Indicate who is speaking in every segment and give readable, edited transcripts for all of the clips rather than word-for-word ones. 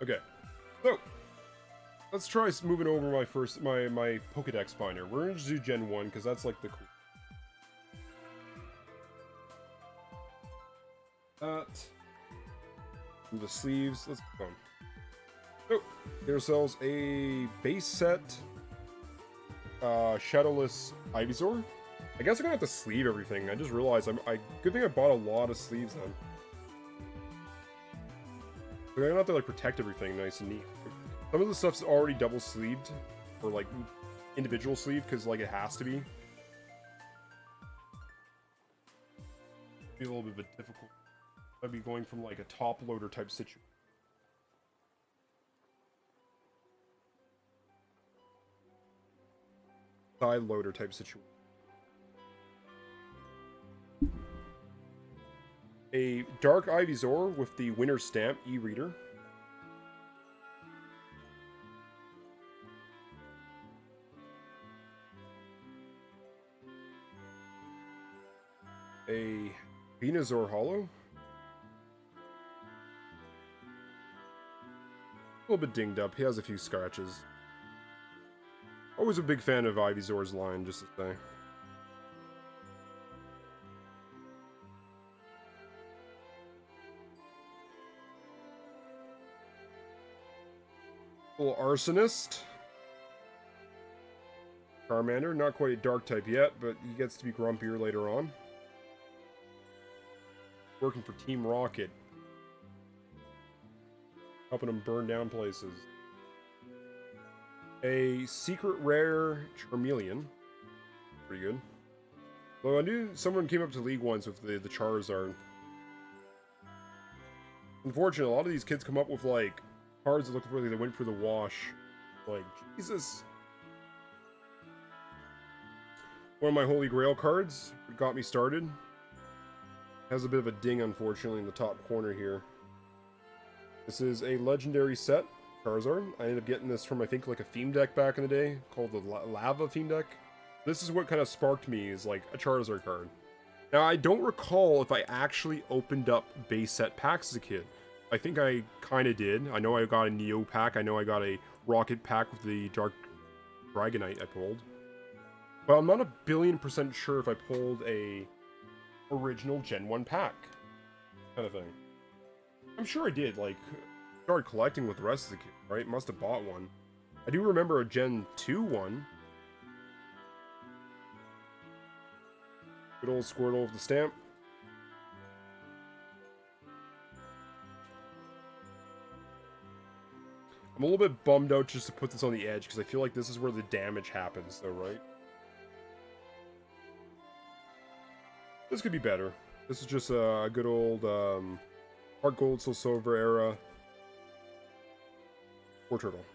Speaker 1: Okay, so let's try moving over my Pokedex binder. We're gonna do Gen 1 because that's like the cool. The sleeves. Let's go on. So, get ourselves a base set shadowless Ivysaur. I guess I'm gonna have to sleeve everything. I just realized good thing I bought a lot of sleeves then. So I'm gonna have to like protect everything nice and neat. Some of the stuff's already double sleeved or like individual sleeve because like it has to be. Be a little bit of a difficult. I'd be going from like a top loader type situation. Side loader type situation. A Dark Ivysaur with the Winter Stamp e-reader. A Venusaur Hollow. A little bit dinged up. He has a few scratches. Always a big fan of Ivysaur's line, just to say. Little Arsonist. Charmander, not quite a dark type yet, but he gets to be grumpier later on. Working for Team Rocket. Helping him burn down places. A secret rare Charmeleon. Pretty good. Though I knew someone came up to League once with the Charizard. Unfortunately, a lot of these kids come up with like cards that look like they went for the wash. Like, Jesus. One of my Holy Grail cards got me started. Has a bit of a ding, unfortunately, in the top corner here. This is a legendary set, Charizard. I ended up getting this from, I think, like a theme deck back in the day, called the Lava theme deck. This is what kind of sparked me, is like a Charizard card. Now, I don't recall if I actually opened up base set packs as a kid. I think I kind of did. I know I got a Neo pack. I know I got a Rocket pack with the Dark Dragonite I pulled. But I'm not a billion% sure if I pulled a original Gen 1 pack. Kind of thing. I'm sure I did, like, started collecting with the rest of the kids, right? Must have bought one. I do remember a Gen 2 one. Good old Squirtle with the stamp. I'm a little bit bummed out just to put this on the edge, because I feel like this is where the damage happens, though, right? This could be better. This is just a good old Heart Gold, Soul Silver era War Turtle.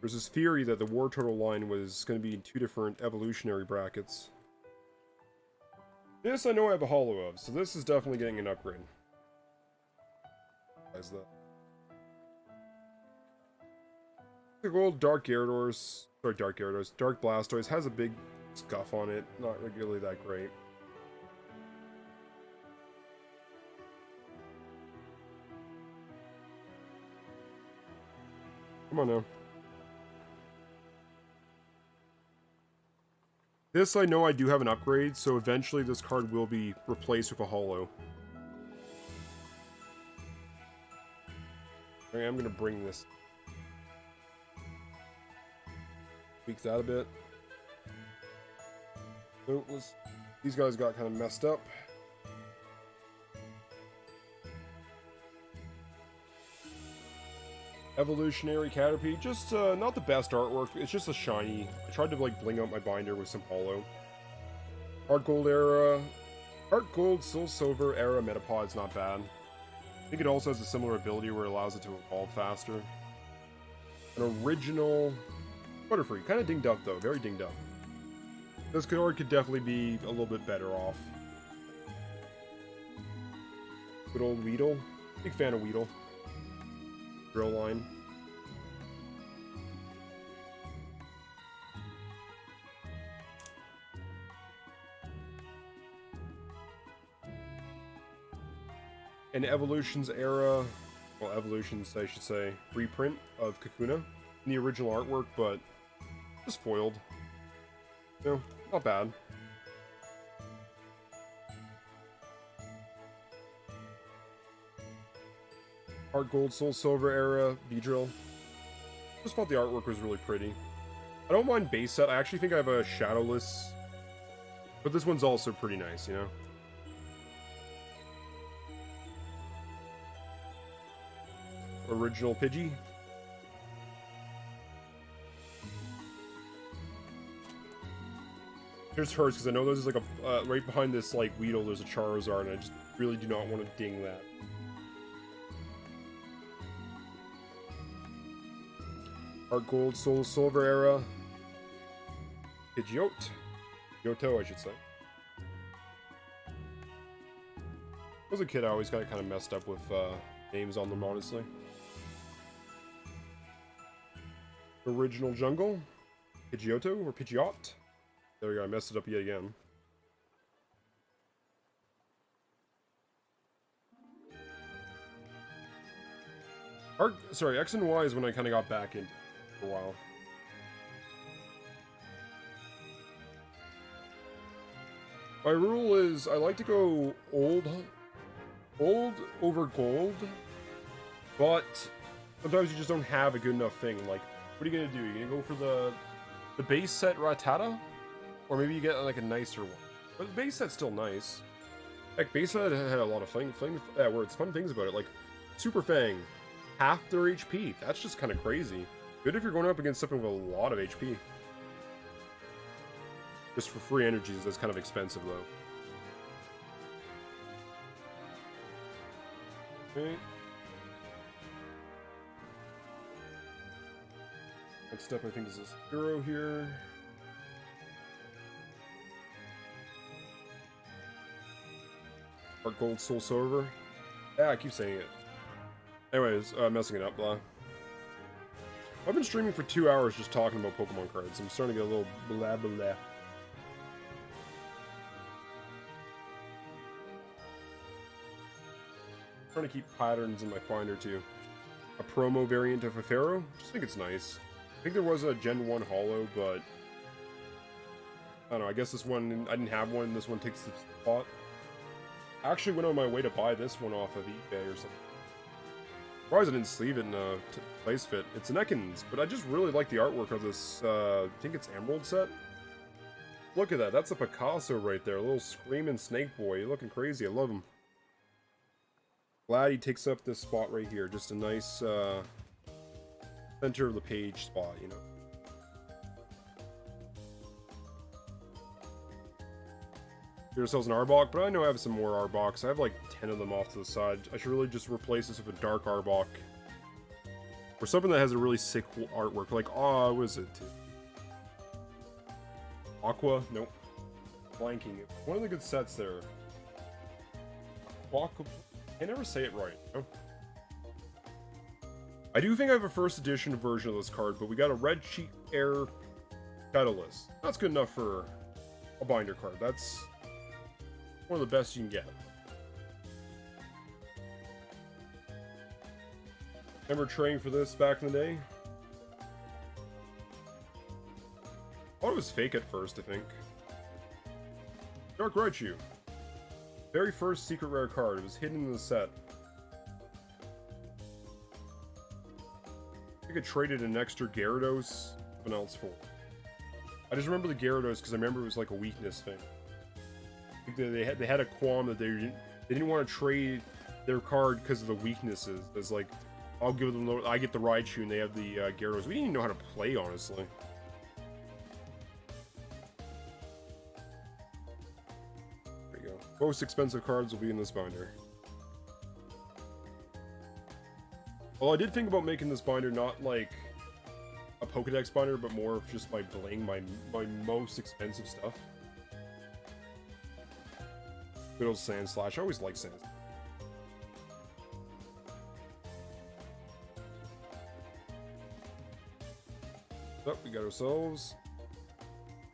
Speaker 1: There's this theory that the War Turtle line was going to be in 2 different evolutionary brackets. This I know I have a holo of, so this is definitely getting an upgrade. As that. The old Dark Gyarados, sorry, Dark Gyarados, Dark Blastoise has a big scuff on it. Not really that great. Come on now. This I know I do have an upgrade, so eventually this card will be replaced with a holo. Okay, I'm gonna bring this. Tweak that a bit. So these guys got kind of messed up. Evolutionary Caterpie, just not the best artwork. It's just a shiny. I tried to like bling out my binder with some holo. Heart Gold era, Heart Gold, Soul Silver era Metapod's not bad. I think it also has a similar ability where it allows it to evolve faster. An original Butterfree, kind of dinged up though, very dinged up. This card could definitely be a little bit better off. Good old Weedle, big fan of Weedle. Drill line. An Evolutions era well, evolutions, I should say, reprint of Kakuna in the original artwork, but just foiled. You know, not bad. Heart Gold, Soul Silver era, Beedrill. Just thought the artwork was really pretty. I don't mind base set. I actually think I have a Shadowless, but this one's also pretty nice, you know? Original Pidgey. Here's hers, because I know there's like a, right behind this like Weedle, there's a Charizard, and I just really do not want to ding that. Heart Gold, Soul Silver era. Pidgeot. Yoto, I should say. As a kid, I always got kind of messed up with names on them, honestly. Original Jungle. Pidgeotto or Pidgeot. There we go, I messed it up yet again. Sorry, X and Y is when I kind of got back into it for a while. My rule is I like to go old over gold, but sometimes you just don't have a good enough thing. Like, what are you gonna do? You're gonna go for the base set Rattata? Or maybe you get like a nicer one. But the base set's still nice. Heck, base set had a lot of fun things about it. Like, Super Fang, half their HP. That's just kind of crazy. Good if you're going up against something with a lot of HP. Just for free energies, that's kind of expensive though. Okay. Next up, I think, is this hero here. Heart Gold, Soul Silver. Yeah, I keep saying it. Anyways, messing it up, blah. I've been streaming for 2 hours just talking about Pokemon cards. I'm starting to get a little blah blah. Trying to keep patterns in my finder too. A promo variant of a Pharaoh. Just think it's nice. I think there was a Gen 1 holo, but I don't know. I guess this one, I didn't have one. This one takes the spot. I actually went on my way to buy this one off of eBay or something. Surprised I didn't sleeve it in a place fit. It's an Ekans, but I just really like the artwork of this, I think it's Emerald set. Look at that, that's a Picasso right there. A little screaming snake boy, looking crazy, I love him. Glad he takes up this spot right here. Just a nice, center of the page spot, you know. Get ourselves an Arbok, but I know I have some more Arboks. I have like 10 of them off to the side. I should really just replace this with a dark Arbok. Or something that has a really sick artwork. Like, what was it? Aqua? Nope. Blanking. One of the good sets there. Aqua. I never say it right. No? I do think I have a first edition version of this card, but we got a Red Sheet Air Shadowless. That's good enough for a binder card. That's one of the best you can get. Remember training for this back in the day? I thought it was fake at first, I think. Dark Raichu. Very first secret rare card. It was hidden in the set. I think I traded an extra Gyarados, something else for. I just remember the Gyarados because I remember it was like a weakness thing. I think they had a qualm that they didn't want to trade their card because of the weaknesses. It's like, I'll give them, I get the Raichu and they have the Gyarados. We didn't even know how to play, honestly. There you go. Most expensive cards will be in this binder. Well, I did think about making this binder not like a Pokedex binder, but more of just my bling, my most expensive stuff. Good old Sandslash. I always like Sand. Oh, we got ourselves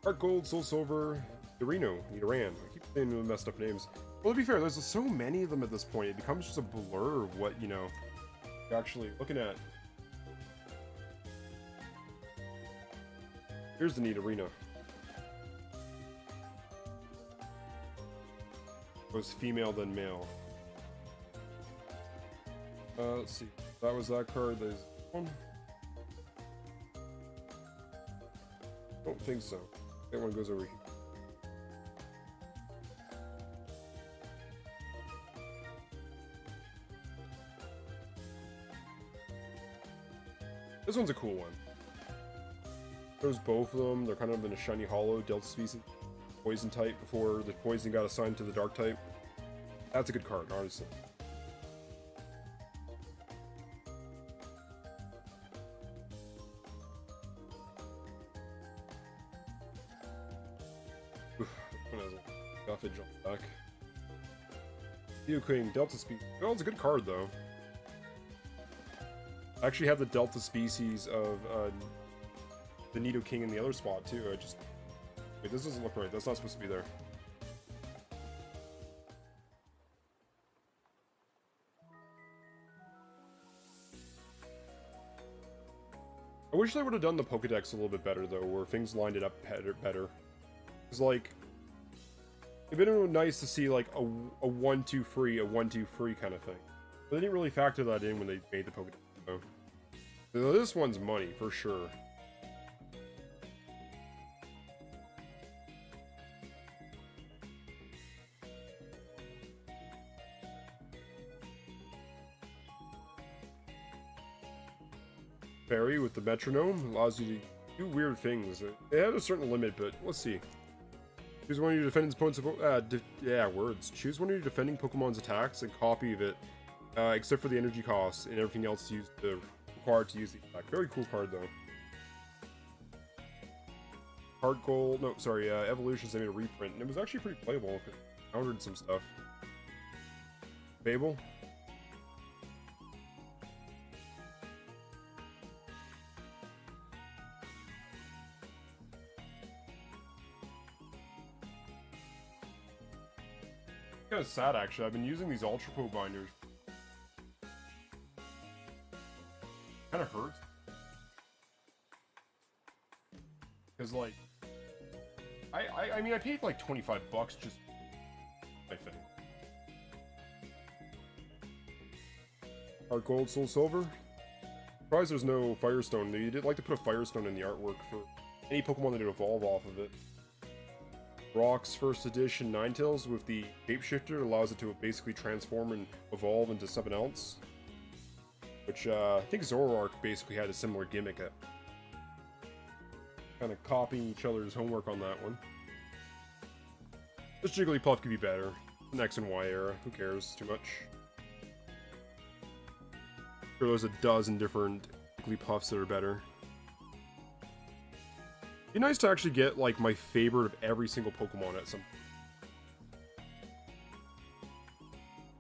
Speaker 1: Heart Gold, Soul Silver, Dorino, Nidoran. I keep saying the messed up names. Well, to be fair, there's so many of them at this point, it becomes just a blur of what, you know, Actually, looking at... Here's the neat arena. It was female then male. Let's see. That was that card. There's one. Don't think so. That one goes over here. This one's a cool one. There's both of them. They're kind of in a shiny hollow, Delta species, poison type before the poison got assigned to the dark type. That's a good card, honestly. Oof, this one has a buffage on the back. King, Delta species. Oh, it's a good card though. I actually have the Delta species of the Nidoking in the other spot too. I just... Wait, this doesn't look right. That's not supposed to be there. I wish they would have done the Pokedex a little bit better though, where things lined it up better. Because like, it'd been nice to see like a 1-2 free, a 1-2 free kind of thing. But they didn't really factor that in when they made the Pokedex. So this one's money for sure. Fairy with the metronome allows you to do weird things. It had a certain limit, but let's see. Choose one of your defending opponent's words. Choose one of your defending Pokemon's attacks and copy of it, except for the energy cost and everything else required to use the attack. Very cool card though. Heart Gold, no, sorry, Evolutions, they made a reprint, and it was actually pretty playable. It countered some stuff. Fable. Kind of sad actually. I've been using these Ultra Po binders. Kind of hurts. Because like, I mean I paid like $25 just, I think. Heart Gold, Soul Silver. Surprised there's no Firestone. They did like to put a Firestone in the artwork for any Pokemon that would evolve off of it. Brock's first edition Ninetales with the Shapeshifter allows it to basically transform and evolve into something else. Which I think Zoroark basically had a similar gimmick at. Kind of copying each other's homework on that one. This Jigglypuff could be better. An X and Y era, who cares too much. Sure, there's a dozen different Jigglypuffs that are better. It'd be nice to actually get like my favorite of every single Pokemon at some.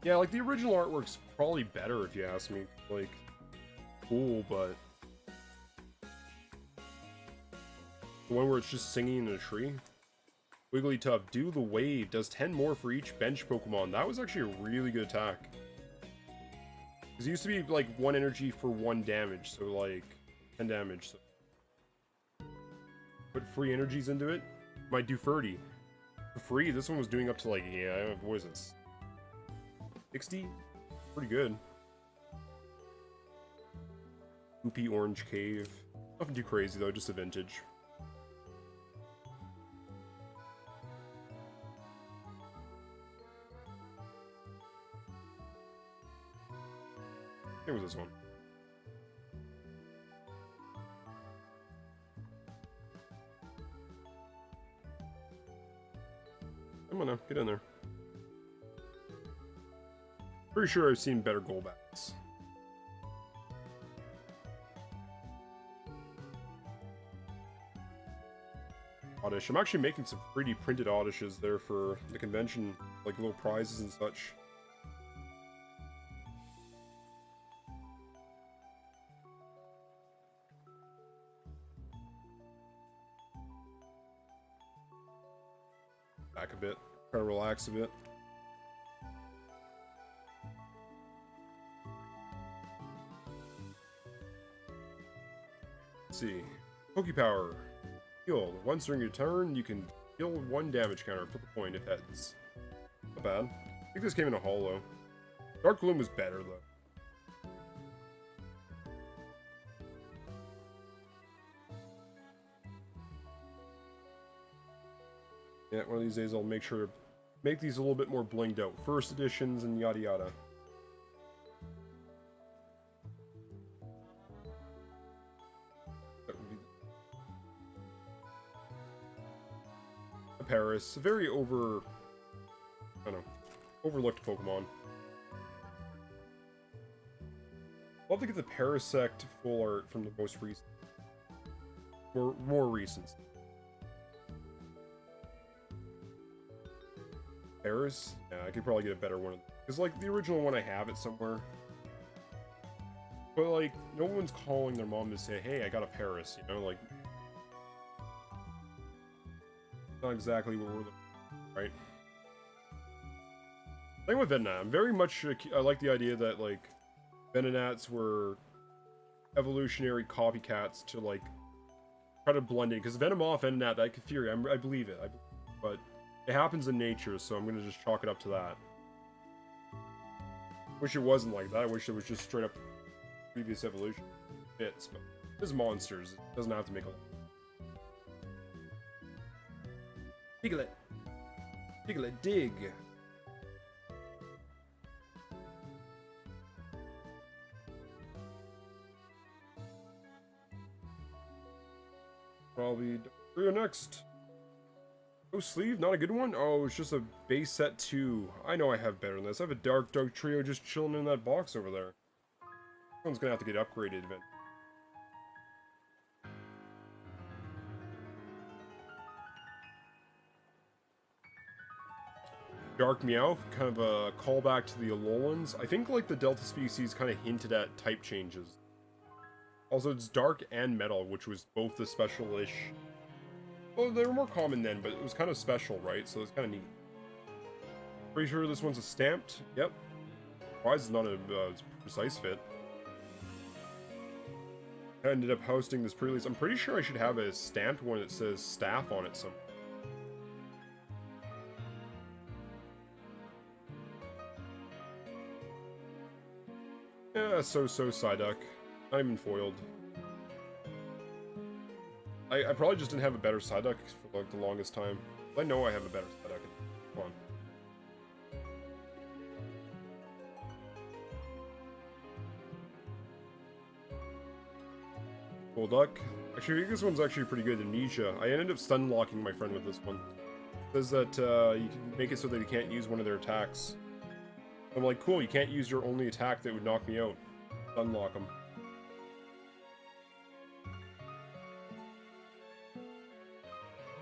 Speaker 1: Yeah, like the original artwork's probably better if you ask me. Like, cool, but the one where it's just singing in a tree. Wigglytuff, do the wave, does 10 more for each bench Pokemon. That was actually a really good attack. Because it used to be like 1 energy for 1 damage, so like 10 damage. So put free energies into it, might do 30. For free, this one was doing up to like, yeah, what is it? 60? Pretty good. Goopy Orange Cave. Nothing too crazy though, just a vintage. It was this one. Come on now, get in there. Pretty sure I've seen better Golbats. Oddish. I'm actually making some pretty printed Oddishes there for the convention, like little prizes and such. Back a bit, try to relax a bit. Let's see. Pokepower. Heal. Once during your turn, you can deal 1 damage counter. Flip a coin if heads. Not bad. I think this came in a holo. Dark Gloom was better, though. Yeah, one of these days I'll make sure to make these a little bit more blinged out. First editions and yada yada. That would be Paris. Very I don't know, overlooked Pokemon. I'll have to get the Parasect full art from the most recent. More recent. Paris? Yeah, I could probably get a better one. Because, like, the original one I have it somewhere. But, like, no one's calling their mom to say, hey, I got a Paris, you know? Like, not exactly what we're looking for, right? Same with Venonat. I'm very much, I like the idea that, like, Venonats were evolutionary copycats to, like, try to blend in. Because Venomoth, Venonat, that theory, I believe it. But it happens in nature, so I'm going to just chalk it up to that. Wish it wasn't like that. I wish it was just straight up previous evolution bits. But there's monsters. It doesn't have to make a... Piglet. Piglet, dig. Probably Rio next. Oh, sleeve, not a good one? Oh, it's just a base set 2. I know I have better than this. I have a dark trio just chilling in that box over there. Someone's gonna have to get upgraded eventually. Dark Meowth, kind of a callback to the Alolans. I think like the Delta species kind of hinted at type changes. Also, it's dark and metal, which was both the special-ish. Well, they were more common then, but it was kind of special, right? So it's kind of neat. Pretty sure this one's a stamped. Yep. Why is it not a precise fit? I ended up hosting this pre-release. I'm pretty sure I should have a stamped one that says staff on it somewhere. Yeah, so-so Psyduck. Not even foiled. I probably just didn't have a better Psyduck for like the longest time. I know I have a better Psyduck. Come on. Golduck. Actually, I think this one's actually pretty good. Amnesia. I ended up stun locking my friend with this one. It says that you can make it so that he can't use one of their attacks. I'm like, cool, you can't use your only attack that would knock me out. Stun lock him.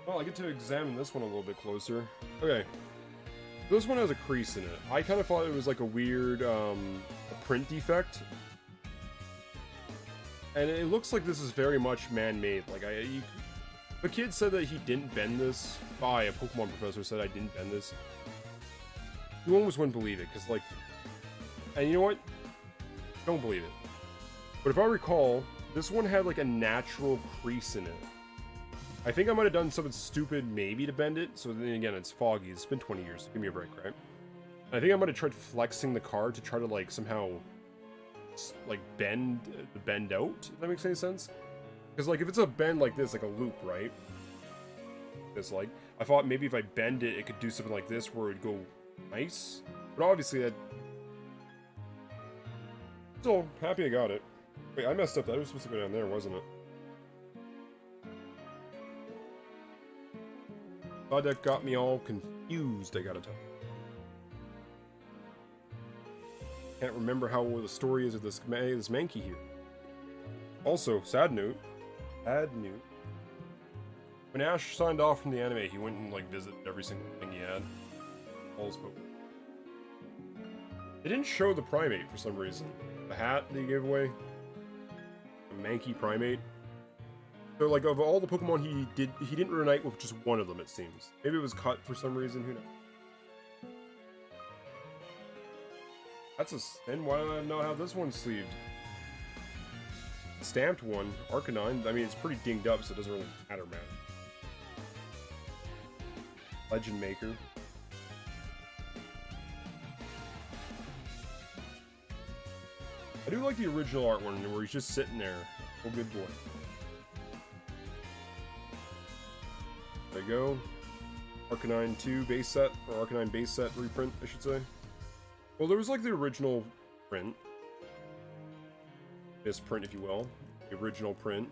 Speaker 1: Well, I get to examine this one a little bit closer. Okay. This one has a crease in it. I kind of thought it was like a weird a print defect. And it looks like this is very much man-made. Like, the kid said that he didn't bend this. A Pokemon professor said I didn't bend this. You almost wouldn't believe it, because, like... And you know what? Don't believe it. But if I recall, this one had, like, a natural crease in it. I think I might have done something stupid, maybe, to bend it. So then again, it's foggy. It's been 20 years. Give me a break, right? And I think I might have tried flexing the card to try to, like, somehow... like, bend out, if that makes any sense. Because, like, if it's a bend like this, like a loop, right? This, like, I thought maybe if I bend it, it could do something like this where it would go nice. But obviously that... Still, happy I got it. Wait, I messed up. That was supposed to go down there, wasn't it? That got me all confused, I gotta tell you. Can't remember how the story is of this Mankey here. Also, sad note. When Ash signed off from the anime, he went and like visited every single thing he had. All his Pokemon. They didn't show the primate for some reason. The hat that he gave away. The Mankey primate. So like of all the Pokemon he didn't reunite with just one of them, it seems. Maybe it was cut for some reason, who knows? That's a spin. Why do I not have this one sleeved? stamped one, Arcanine. I mean, it's pretty dinged up, so it doesn't really matter, man. Legend Maker. I do like the original art one where he's just sitting there. Oh, good boy. There you go. Arcanine 2 base set, or Arcanine base set reprint, I should say. Well, there was like the original print. This print, if you will. The original print.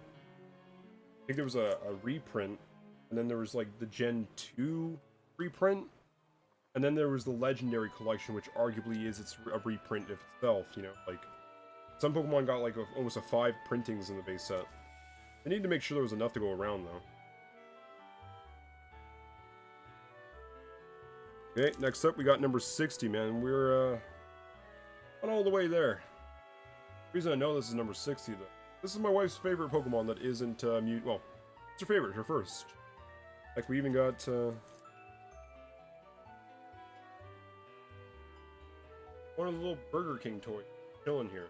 Speaker 1: I think there was a reprint, and then there was like the Gen 2 reprint, and then there was the Legendary Collection, which arguably is a reprint of itself, you know? Like, some Pokemon got like almost 5 printings in the base set. They need to make sure there was enough to go around, though. Okay, next up we got number 60, man. We're not all the way there. The reason I know this is number 60, though. This is my wife's favorite Pokemon that isn't Mew. Well, it's her favorite, her first. Like, we even got one of the little Burger King toys chilling here.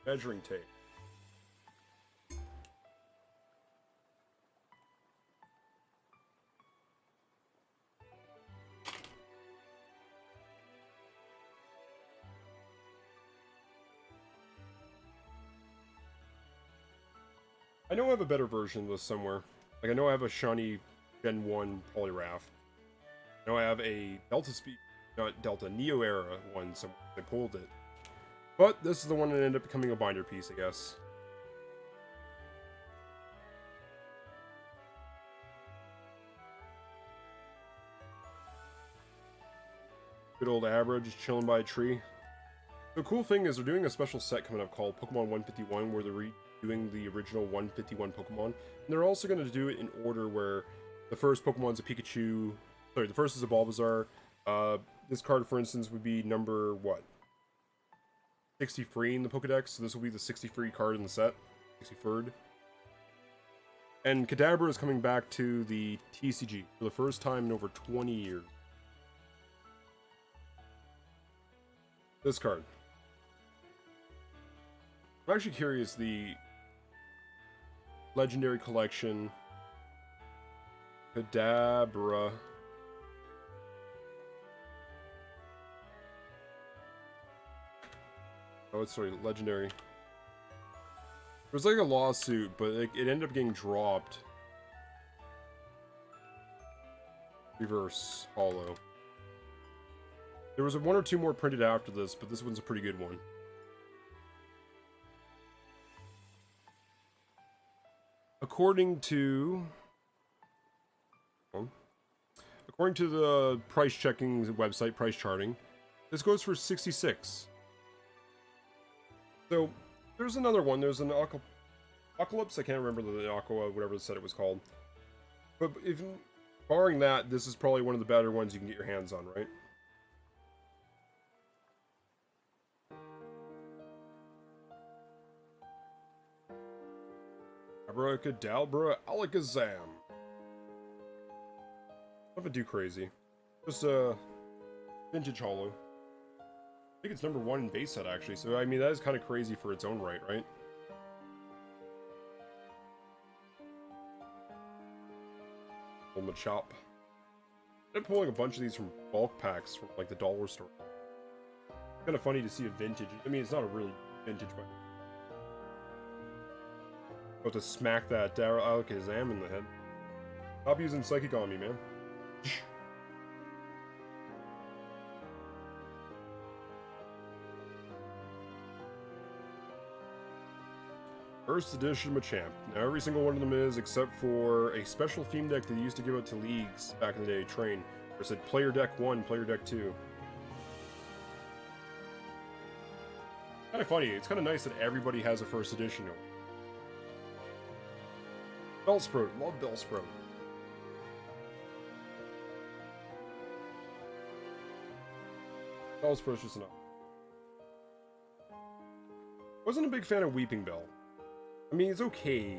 Speaker 1: Measuring tape. I know I have a better version of this somewhere. Like, I know I have a shiny Gen 1 Poliwrath. I know I have a Delta Neo era one somewhere. I pulled it. But this is the one that ended up becoming a binder piece, I guess. Good old average, just chilling by a tree. The cool thing is they're doing a special set coming up called Pokemon 151, where they're redoing the original 151 Pokemon. And they're also going to do it in order where the first Pokemon's a Pikachu. Sorry, the first is a Bulbasaur. This card, for instance, would be number, what? 63 in the Pokedex, so this will be the 63 card in the set. 63rd. And Kadabra is coming back to the TCG for the first time in over 20 years. This card. I'm actually curious, the Legendary Collection, Kadabra. Oh, sorry, Legendary. It was like a lawsuit, but it ended up getting dropped. Reverse Hollow. There was one or two more printed after this, but this one's a pretty good one. According to the price checking website, price charting, this goes for 66. So there's another one. There's an Apocalypse. I can't remember the Aqua, whatever the set it was called. But if barring that, this is probably one of the better ones you can get your hands on, right? Abracadabra Alakazam. Nothing too crazy. Just a vintage holo. I think it's number 1 in base set, actually. So, I mean, that is kind of crazy for its own right, right? Pull Machop. I'm pulling a bunch of these from bulk packs from, like, the dollar store. It's kind of funny to see a vintage. I mean, it's not a really vintage, but... About to smack that Alakazam in the head. Stop using Psychic on me, man. First edition Machamp. Now every single one of them is, except for a special theme deck that they used to give out to leagues back in the day, Train. Where it said Player Deck 1, Player Deck 2. Kind of funny, it's kind of nice that everybody has a first edition. Bellsprout, love Bellsprout. Bellsprout's just enough. Wasn't a big fan of Weeping Bell. I mean, it's okay.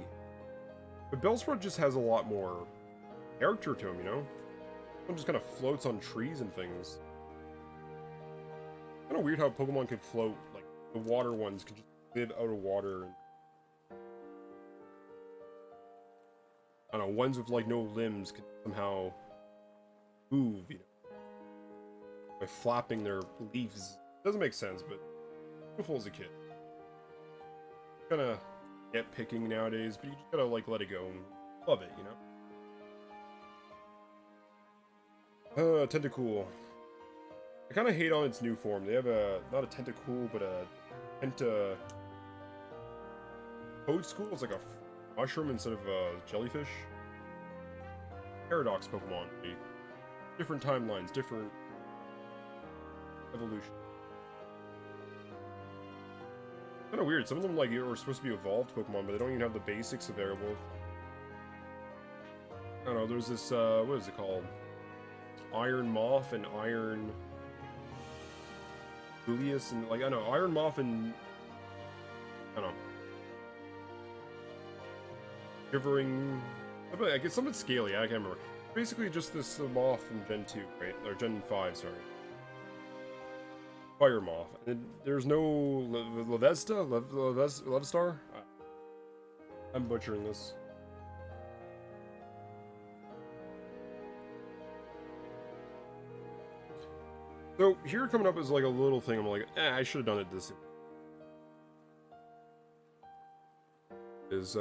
Speaker 1: But Bellsprout just has a lot more character to him, you know? It just kind of floats on trees and things. Kind of weird how Pokemon could float, like, the water ones can just live out of water. And, I don't know, ones with like no limbs can somehow move, you know, by flapping their leaves. Doesn't make sense, but beautiful as a kid. Kind of nitpicking nowadays, but you just gotta like let it go and love it, you know. Tentacool. I kind of hate on its new form. They have not a Tentacool, but a Tenta Toadstool. It's like a mushroom instead of a jellyfish. Paradox Pokemon. Different timelines, different evolution. Kind of weird. Some of them like are supposed to be evolved Pokemon, but they don't even have the basics available. I don't know. There's this what is it called? Iron Moth and Iron Julius, and like I don't know, Iron Moth and I don't know, Shivering. I guess something scaly. I can't remember. Basically, just this moth from Gen 2, right? Or Gen 5, sorry. Fire Moth. And there's no Levstar? I'm butchering this. So here coming up is like a little thing. I'm like, I should have done it this. Is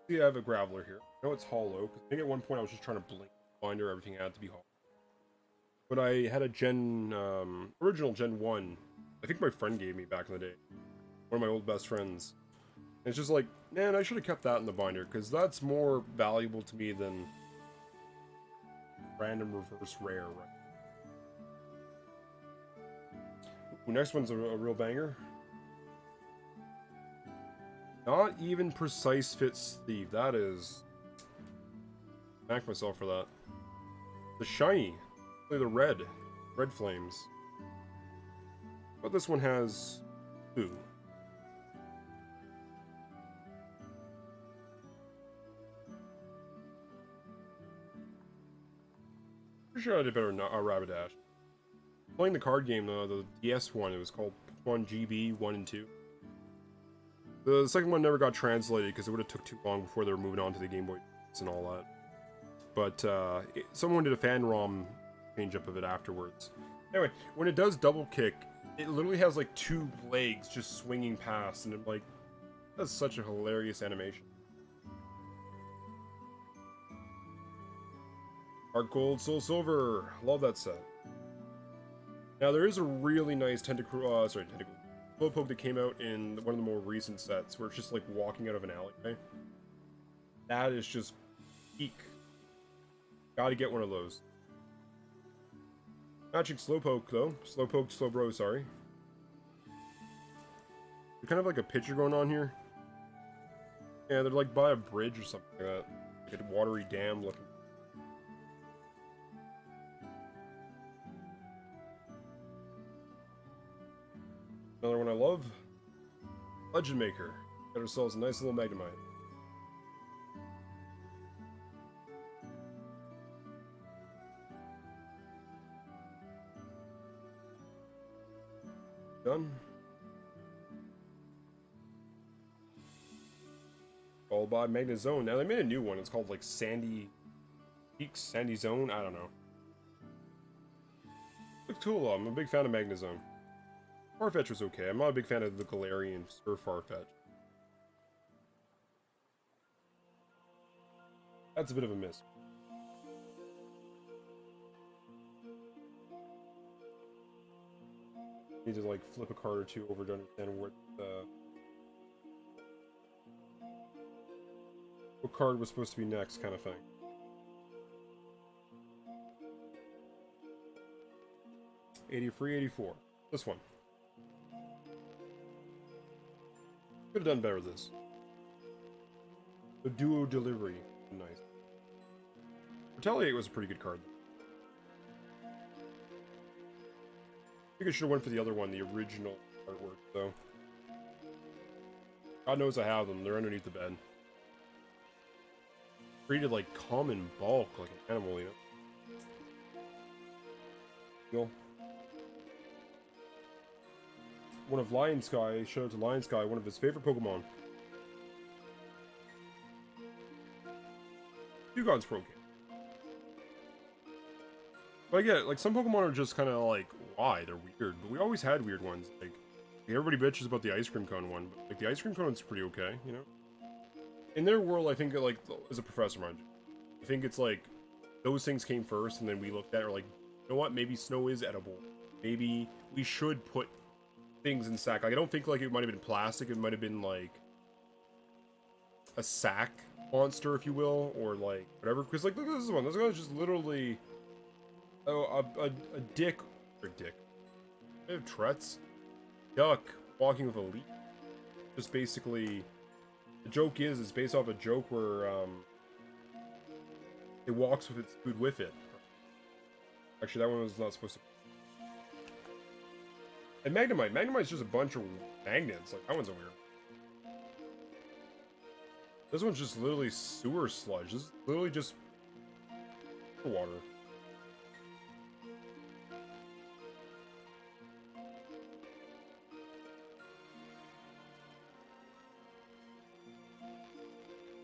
Speaker 1: see, I have a Graveler here. I know it's hollow. Cause I think at one point I was just trying to blink binder. Everything had to be hollow. But I had a original Gen 1. I think my friend gave me back in the day. One of my old best friends. And it's just like, man, I should have kept that in the binder because that's more valuable to me than random reverse rare, right? Ooh, next one's a real banger. Not even precise fit sleeve. That is. Thank myself for that. The shiny. The red flames. But this one has two. Pretty sure I did better not Rapidash. Playing the card game, the DS one, it was called Pokemon GB 1 and 2. The second one never got translated because it would have took too long before they were moving on to the Game Boy and all that. But someone did a fan ROM change up of it afterwards. Anyway, when it does double kick, it literally has like two legs just swinging past, and it like that's such a hilarious animation. Heart Gold, Soul Silver, love that set. Now there is a really nice Slowpoke that came out in one of the more recent sets where it's just like walking out of an alleyway. That is just peak. Gotta get one of those. Matching Slowpoke though. Slowbro, sorry. There's kind of like a picture going on here. Yeah, they're like by a bridge or something like that. Like a watery dam looking. Another one I love. Legend Maker. Got ourselves a nice little Magnemite. Done. Followed by Magnezone. Now they made a new one. It's called like Sandy Peaks, Sandy Zone. I don't know. Looks cool though. I'm a big fan of Magnezone. Farfetch was okay. I'm not a big fan of the Galarian or Farfetch. That's a bit of a miss. Need to like flip a card or two over to understand what card was supposed to be next, kind of thing. '83, '84. This one. Could have done better with this. The Duo Delivery. Nice. Retaliate was a pretty good card. I think I should have went for the other one, the original artwork, though. God knows I have them. They're underneath the bed. Treated like common bulk, like an animal, you know. one of Lion Sky, shout out to Lion Sky, one of his favorite Pokemon. Hugon's broken. But I get it, like, some Pokemon are just kind of like, why? They're weird. But we always had weird ones. Like, everybody bitches about the ice cream cone one, but like the ice cream cone's pretty okay, you know? In their world, I think, like, as a professor, mind you, I think it's like, those things came first, and then we looked at it, like, you know what, maybe snow is edible. Maybe we should put things in sack. Like, I don't think, like, it might have been plastic, it might have been, like, a sack monster, if you will, or, like, whatever. Because, like, look at this one. This guy's just literally, oh, a dick, or dick. I have Tourette's. Duck walking with a leaf. Just basically, the joke is, it's based off a joke where, it walks with its food with it. Actually, that one was not supposed to. And Magnemite. Magnemite's just a bunch of magnets. Like, that one's a weird. This one's just literally sewer sludge. This is literally just water.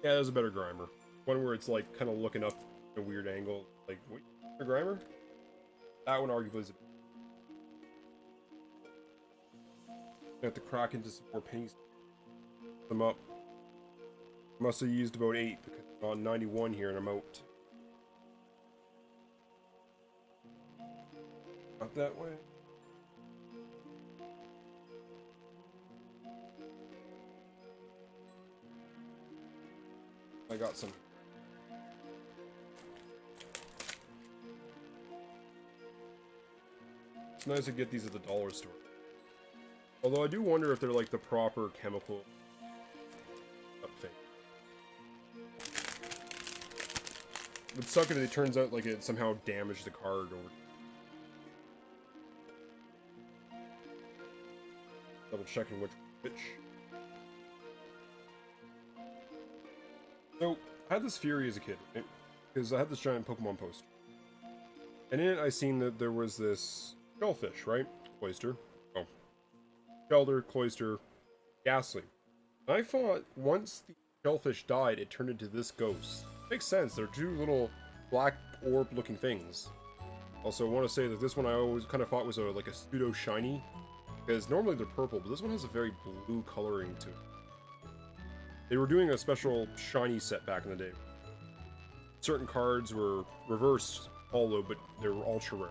Speaker 1: Yeah, there's a better Grimer. One where it's like kind of looking up at a weird angle. Like, wait, a Grimer? That one arguably is a... I have to crack into some more pennies. Them up. Must have used about 8 because I'm on 91 here and I'm out. Not that way. I got some. It's nice to get these at the dollar store. Although I do wonder if they're like the proper chemical thing. It would suck if it turns out like it somehow damaged the card or double checking which. So, I had this Fury as a kid, right? Because I had this giant Pokemon poster. And in it, I seen that there was this shellfish, right? Cloyster. Oh. Shelder, Cloyster, Ghastly. And I thought once the shellfish died, it turned into this ghost. Makes sense, they're two little black orb-looking things. Also, I want to say that this one I always kind of thought was like a pseudo-shiny. Because normally they're purple, but this one has a very blue coloring to it. They were doing a special shiny set back in the day. Certain cards were reverse holo, but they were ultra rare.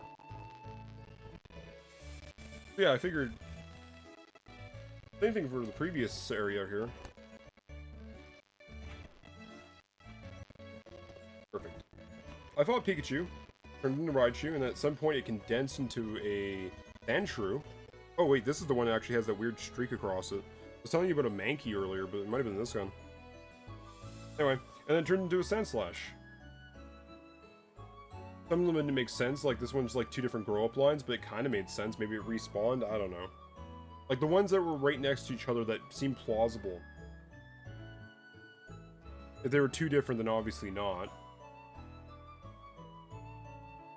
Speaker 1: Yeah, I figured... Same thing for the previous area here. Perfect. I fought Pikachu, turned into Raichu, and at some point it condensed into a Sandshrew. Oh wait, this is the one that actually has that weird streak across it. I was telling you about a Mankey earlier, but it might have been this one. Anyway, and then turned into a Sandslash. Some of them didn't make sense, like this one's like 2 different grow-up lines, but it kind of made sense. Maybe it respawned, I don't know. Like the ones that were right next to each other that seemed plausible. If they were too different, then obviously not.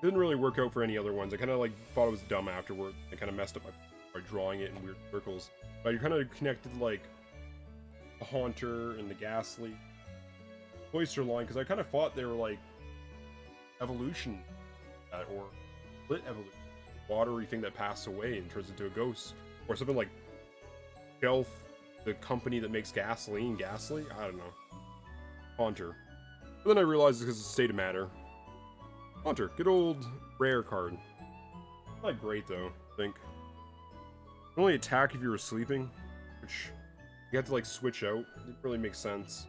Speaker 1: Didn't really work out for any other ones. I kind of like thought it was dumb afterward. I kind of messed up by drawing it in weird circles. But you kind of connected like the Haunter and the Ghastly Cloyster line, because I kind of thought they were like evolution or split evolution, watery thing that passed away and turns into a ghost, or something like Shelf, the company that makes gasoline, Ghastly. I don't know. Haunter. But then I realized because it's a state of matter. Haunter, good old rare card. Not great though, I think. Only attack if you were sleeping, which you have to like switch out. It didn't really make sense.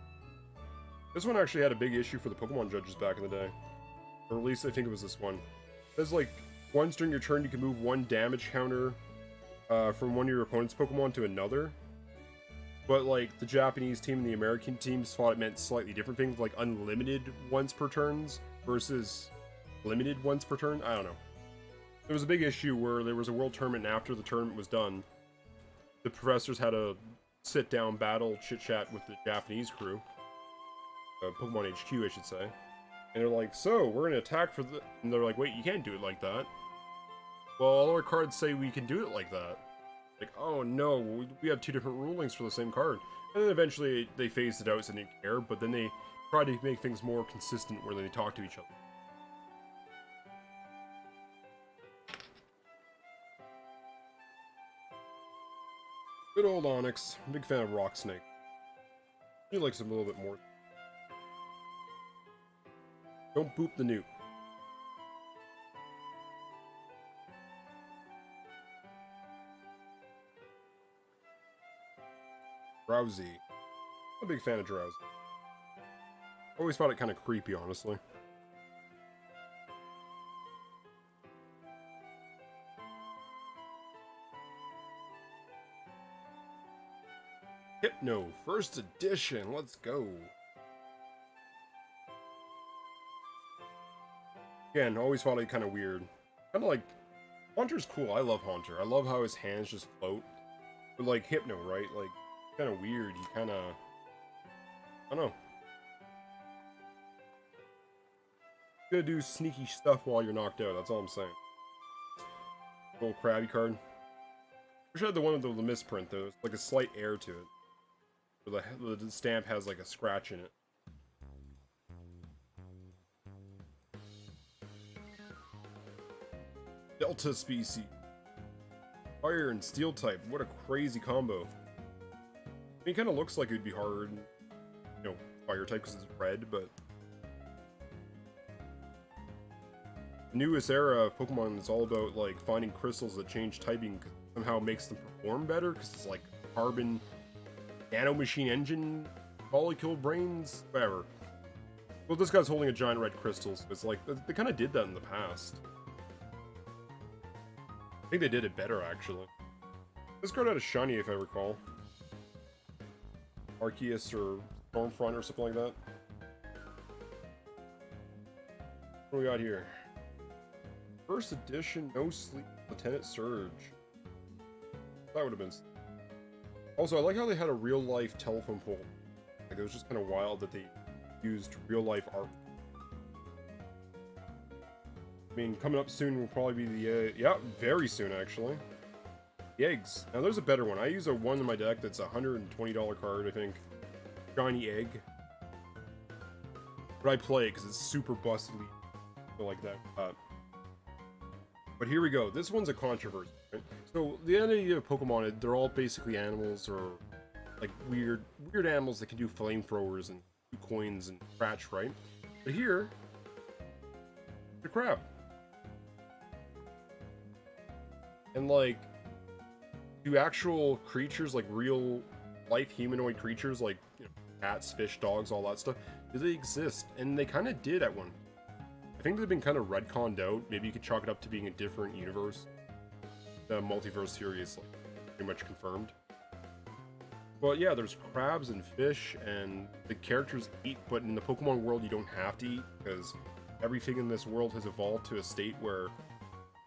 Speaker 1: This one actually had a big issue for the Pokemon judges back in the day. Or at least I think it was this one. It says like, once during your turn you can move 1 damage counter from one of your opponent's Pokemon to another. But like, the Japanese team and the American teams thought it meant slightly different things, like unlimited once per turns versus limited once per turn. I don't know. There was a big issue where there was a world tournament, and after the tournament was done, the professors had a sit-down battle chit-chat with the Japanese crew. Pokemon HQ, I should say. And they're like, so, we're gonna attack for the... And they're like, wait, you can't do it like that. Well, all our cards say we can do it like that. Like, oh no, we have two different rulings for the same card. And then eventually they phased it out so they didn't care, but then they tried to make things more consistent where they talk to each other. Good old Onyx. Big fan of Rock Snake. He likes him a little bit more. Don't boop the nuke. Drowsy. I'm a big fan of Drowsy. Always found it kind of creepy, honestly. Hypno, first edition, let's go. Again, always found it kind of weird. Kind of like, Haunter's cool, I love Haunter. I love how his hands just float. But like Hypno, right? Like, kind of weird, you kind of, I don't know. You gotta do sneaky stuff while you're knocked out, that's all I'm saying. Little Krabby card. Wish I had the one with the misprint though, it's like a slight air to it. The stamp has like a scratch in it. Delta species. Fire and steel type. What a crazy combo. I mean, it kind of looks like it would be hard, you know, fire type because it's red, but the newest era of Pokemon is all about like finding crystals that change typing, somehow makes them perform better because it's like carbon nanomachine engine, molecule brains, whatever. Well, this guy's holding a giant red crystal, so it's like, they kind of did that in the past. I think they did it better, actually. This card had a shiny, if I recall. Arceus or Stormfront or something like that. What do we got here? First edition, no sleep, Lieutenant Surge. That would have been... Also, I like how they had a real-life telephone pole. Like, it was just kind of wild that they used real-life art. I mean, coming up soon will probably be the, yeah, very soon, actually. The eggs. Now, there's a better one. I use a one in my deck that's a $120 card, I think. Shiny egg. But I play it because it's super bustly. I like that. But here we go. This one's a controversy. Right? So the idea of Pokemon, they're all basically animals or like weird animals that can do flamethrowers and do coins and scratch, right? But here, the crab. And like, do actual creatures, like real life humanoid creatures, like, you know, cats, fish, dogs, all that stuff, do they exist? And they kind of did at one. I think they've been kind of retconned out. Maybe you could chalk it up to being a different universe. The multiverse theory is like pretty much confirmed. But yeah, there's crabs and fish, and the characters eat, but in the Pokemon world you don't have to eat, because everything in this world has evolved to a state where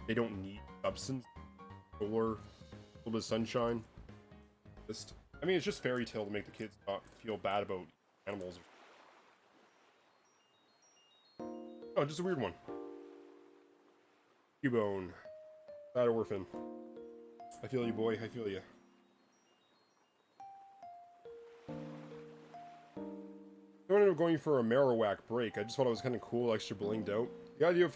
Speaker 1: they don't need substance. Solar, a little bit of sunshine. I mean, it's just fairy tale to make the kids not feel bad about animals. Oh, just a weird one. Cubone. That orphan. I feel you, boy. I feel you. I ended up going for a Marowak break. I just thought it was kind of cool, extra blinged out. The idea of,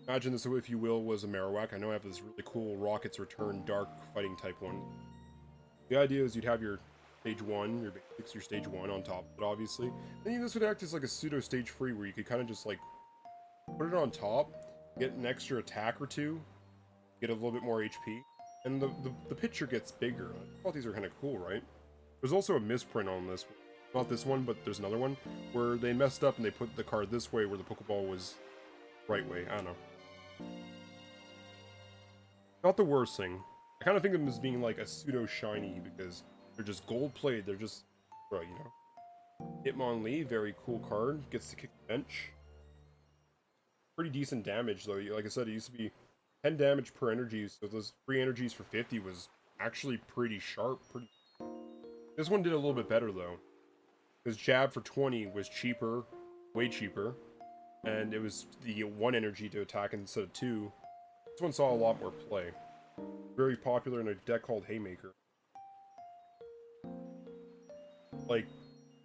Speaker 1: imagine this, if you will, was a Marowak. I know I have this really cool Rocket's Return Dark Fighting type one. The idea is you'd have your stage 1, your basics, your stage 1 on top of it, obviously. Then this would act as like a pseudo stage 3 where you could kind of just like put it on top, get an extra attack or two, get a little bit more HP, and the picture gets bigger. I thought these are kind of cool, right? There's also a misprint on this. Not this one, but there's another one where they messed up and they put the card this way where the Pokeball was right way. I don't know. Not the worst thing. I kind of think of them as being like a pseudo shiny because they're just gold plated. They're just, bro, you know. Hitmonlee, very cool card. Gets to kick the bench. Pretty decent damage though. Like I said, it used to be 10 damage per energy, so those free energies for 50 was actually pretty sharp. This one did a little bit better though. Because jab for 20 was cheaper, way cheaper, and it was the 1 energy to attack instead of 2. This one saw a lot more play. Very popular in a deck called Haymaker. Like,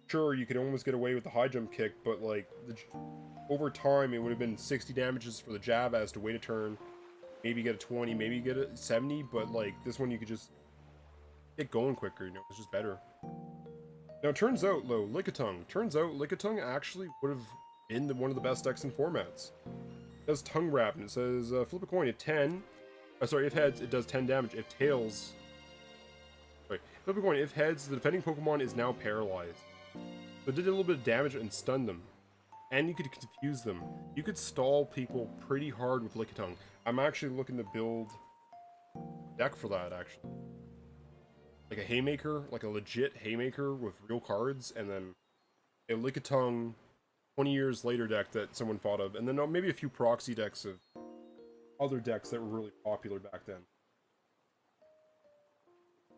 Speaker 1: sure, you could almost get away with the high jump kick, but like, over time, it would have been 60 damages for the jab as to wait a turn. Maybe get a 20, maybe get a 70, but like, this one you could just get going quicker, you know, it's just better. Now, it turns out, though, Lickitung actually would have been one of the best decks in formats. It does tongue wrap, and it says, flip a coin, if heads, it does 10 damage. If tails, flip a coin, if heads, the defending Pokemon is now paralyzed. So it did a little bit of damage and stunned them. And you could confuse them. You could stall people pretty hard with Lickitung. I'm actually looking to build a deck for that, actually. Like a Haymaker, like a legit Haymaker with real cards, and then a Lickitung 20 years later deck that someone thought of, and then maybe a few proxy decks of other decks that were really popular back then.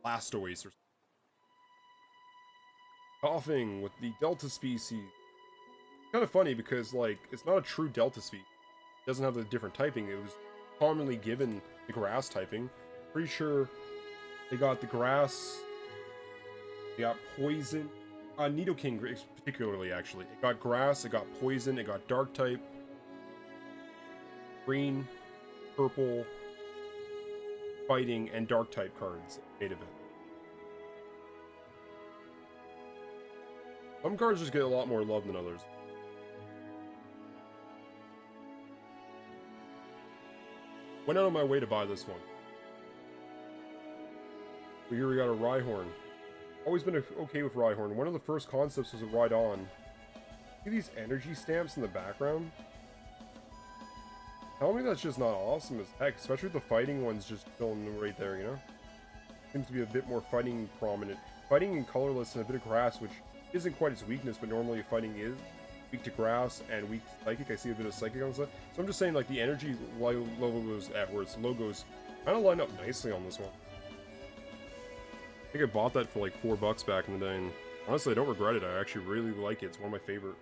Speaker 1: Blastoise or something. Coughing with the Delta species. Kind of funny because, like, it's not a true Delta species. It doesn't have the different typing. It was commonly given the grass typing. Pretty sure they got the grass. They got poison. Nidoking particularly, actually. It got grass, it got poison, it got dark type. Green, purple, fighting, and dark type cards made of it. Some cards just get a lot more love than others. Went out of my way to buy this one. But here we got a Rhyhorn. Always been okay with Rhyhorn. One of the first concepts was a Rhydon. See these energy stamps in the background? Tell me that's just not awesome as heck, especially with the fighting ones just chilling right there, you know? Seems to be a bit more fighting prominent. Fighting and colorless and a bit of grass, which isn't quite its weakness, but normally fighting is weak to grass and weak to psychic. I see a bit of psychic on stuff. So I'm just saying, like, the energy logos kind of line up nicely on this one. I think I bought that for like $4 back in the day, and honestly, I don't regret it. I actually really like it. It's one of my favorite.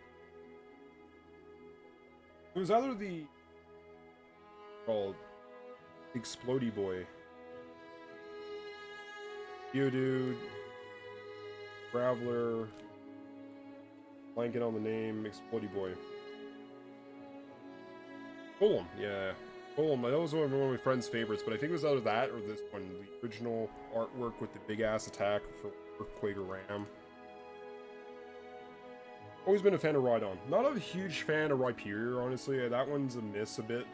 Speaker 1: It was either the Explodey Boy, Geodude, Graveler, blanking on the name, Explodey Boy. Golem, yeah. Golem, that was one of my friend's favorites, but I think it was either that or this one, the original artwork with the big-ass attack for Earthquake or Ram. Always been a fan of Rhydon. Not a huge fan of Rhyperior, honestly. That one's a miss a bit.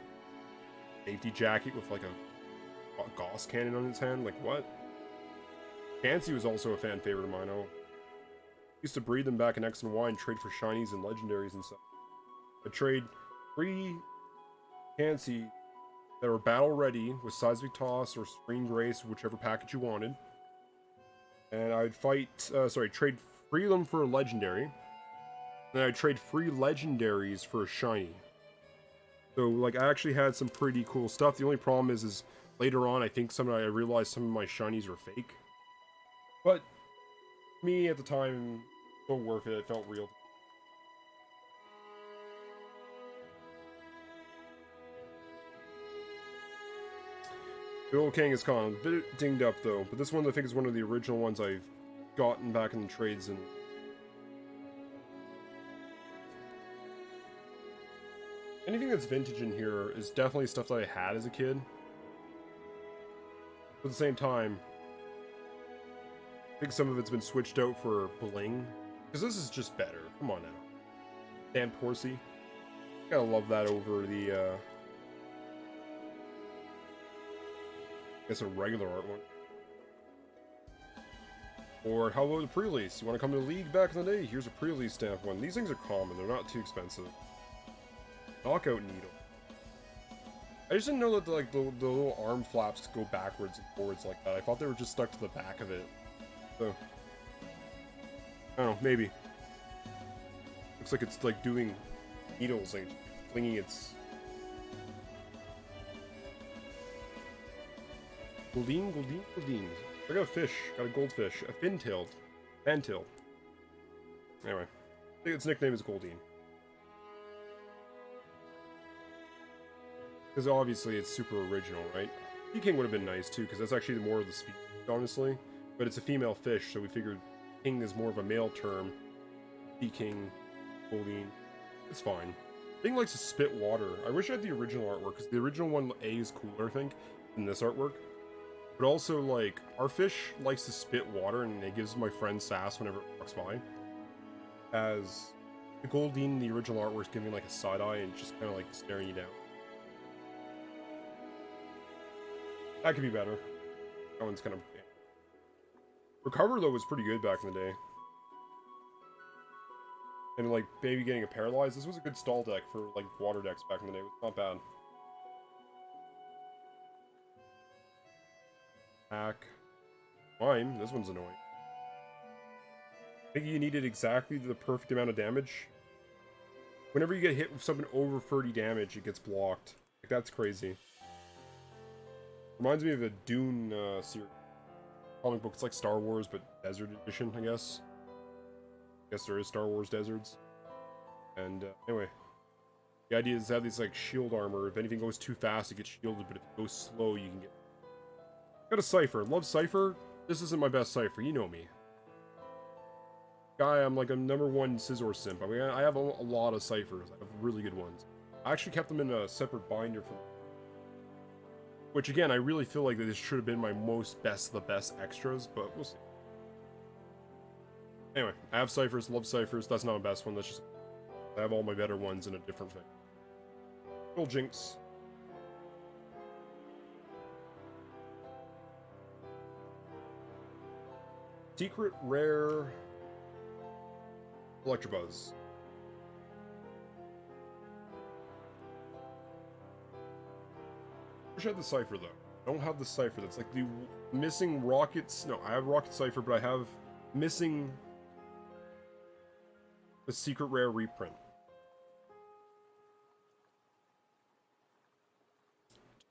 Speaker 1: Safety jacket with like a Gauss cannon on its hand, like what? Chansey was also a fan favorite of mine. I used to breed them back in X and Y and trade for shinies and legendaries and stuff. I'd trade 3 Chansey that were battle ready with Seismic Toss or Screen Grace, whichever package you wanted. And I'd trade free them for a legendary. Then I'd trade free legendaries for a shiny. So, like, I actually had some pretty cool stuff. The only problem is later on, I think I realized some of my shinies were fake. But me at the time, so worth it. It felt real. The old Kangaskhan, a bit dinged up though, but this one I think is one of the original ones I've gotten back in the trades. And anything that's vintage in here is definitely stuff that I had as a kid. But at the same time, I think some of it's been switched out for bling, because this is just better. Come on now. Damn Horsey. Gotta love that over the, I guess a regular art one. Or how about the pre-release? You want to come to the league back in the day? Here's a pre-release stamp one. These things are common. They're not too expensive. Knockout Needle. I just didn't know that the little arm flaps go backwards and forwards like that. I thought they were just stuck to the back of it. So, I don't know, maybe. Looks like it's like doing needles, like flinging its... Goldeen. I got a fish, got a goldfish, a fin-tailed, fantail. Anyway, I think its nickname is Goldeen. Because obviously it's super original, right? King would have been nice too, because that's actually more of the speed, honestly. But it's a female fish, so we figured king is more of a male term. King, Goldeen, it's fine. Thing likes to spit water. I wish I had the original artwork, because the original one A is cooler, I think, than this artwork. But also, like, our fish likes to spit water, and it gives my friend sass whenever it walks by. As the Goldeen in the original artwork is giving like a side eye and just kind of like staring you down. That could be better. That one's kind of... Recover, though, was pretty good back in the day. And, like, baby getting a paralyzed. This was a good stall deck for, like, water decks back in the day. It was not bad. Hack. Mime. This one's annoying. I think you needed exactly the perfect amount of damage. Whenever you get hit with something over 30 damage, it gets blocked. Like, that's crazy. Reminds me of a Dune series. Comic book. It's like Star Wars, but Desert Edition, I guess. I guess there is Star Wars deserts. And anyway, the idea is to have this like shield armor. If anything goes too fast, it gets shielded, but if it goes slow, you can get... Got a Cypher. Love Cypher. This isn't my best Cypher. You know me. Guy, I'm like a #1 Scizor simp. I mean, I have a lot of Cyphers. I have really good ones. I actually kept them in a separate binder for... Which, again, I really feel like this should have been my the best extras, but we'll see. Anyway, I have Cyphers, love Cyphers. That's not my best one. That's just... I have all my better ones in a different thing. Little Jinx. Secret Rare... Electabuzz. I wish I had the Cypher, though. I don't have the Cypher. That's like the missing Rockets. No, I have Rocket Cypher, but I have missing the Secret Rare reprint.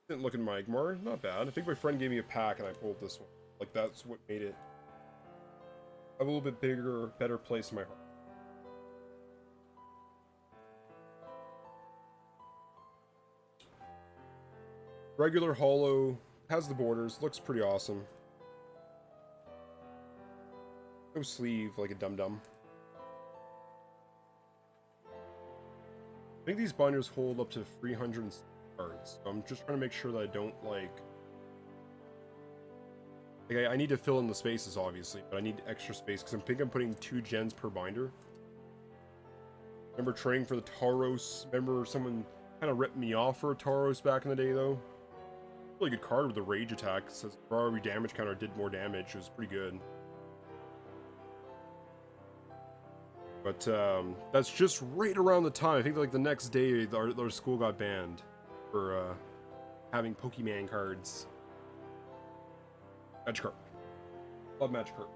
Speaker 1: Didn't look at my Magmar. Not bad. I think my friend gave me a pack and I pulled this one. Like, that's what made it a little bit bigger, better place in my heart. Regular holo, has the borders, looks pretty awesome. No sleeve like a dum-dum. I think these binders hold up to 300 cards, so I'm just trying to make sure that I don't like I need to fill in the spaces, obviously, but I need extra space because I think I'm putting 2 gens per binder. Remember trading for the Tauros? Remember someone kind of ripped me off for a Tauros back in the day, though? Really good card with the rage attack. It says for every damage counter did more damage. It was pretty good. But that's just right around the time. I think like the next day our school got banned for having Pokemon cards. Magikarp. Love Magikarp.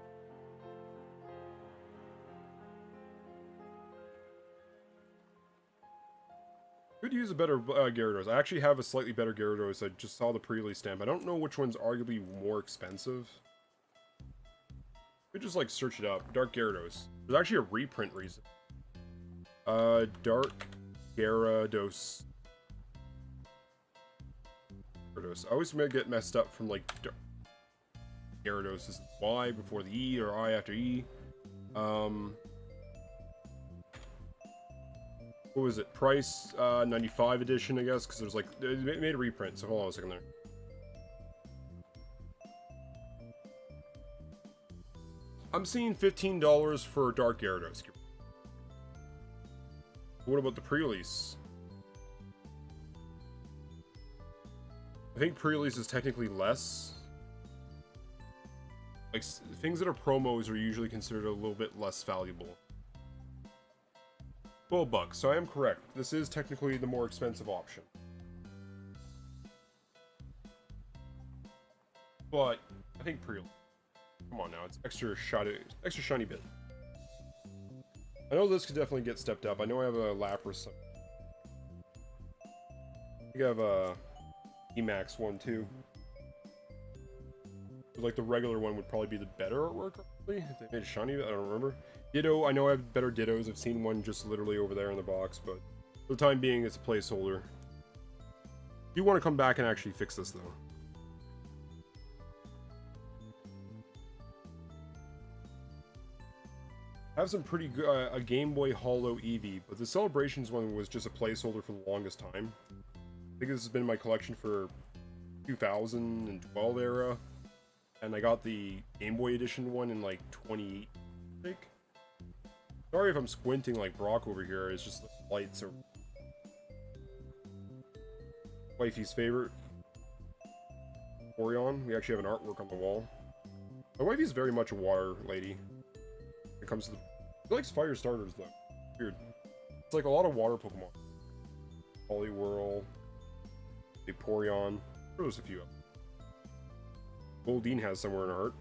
Speaker 1: Could use a better Gyarados. I actually have a slightly better Gyarados. I just saw the pre-release stamp. I don't know which one's arguably more expensive. Could just like search it up. Dark Gyarados. There's actually a reprint reason. Dark Gyarados. I always get messed up from like Gyarados is Y before the E or I after E. What was it? Price 95 edition, I guess, because there's like it made a reprint. So hold on a second there. I'm seeing $15 for Dark Gyarados. What about the pre-release? I think pre-release is technically less. Like things that are promos are usually considered a little bit less valuable. $12, so I am correct. This is technically the more expensive option. But I think pre-release. Come on now, it's extra shiny bit. I know this could definitely get stepped up. I know I have a Lapras. I think I have a Emax one too. Like the regular one would probably be the better artwork, probably. If they made it shiny, I don't remember. Ditto, I know I have better Dittos. I've seen one just literally over there in the box, but for the time being, it's a placeholder. You want to come back and actually fix this, though. I have some pretty good, a Game Boy Holo Eevee, but the Celebrations one was just a placeholder for the longest time. I think this has been in my collection for 2012 era, and I got the Game Boy Edition one in like 20, I think. Sorry if I'm squinting like Brock over here, it's just the lights are... Wifey's favorite. Orion, we actually have an artwork on the wall. My wifey's very much a water lady. When it comes to the... She likes fire starters though. Weird. It's like a lot of water Pokemon. Poliwhirl. Vaporeon. There's a few. Goldeen has somewhere in her heart.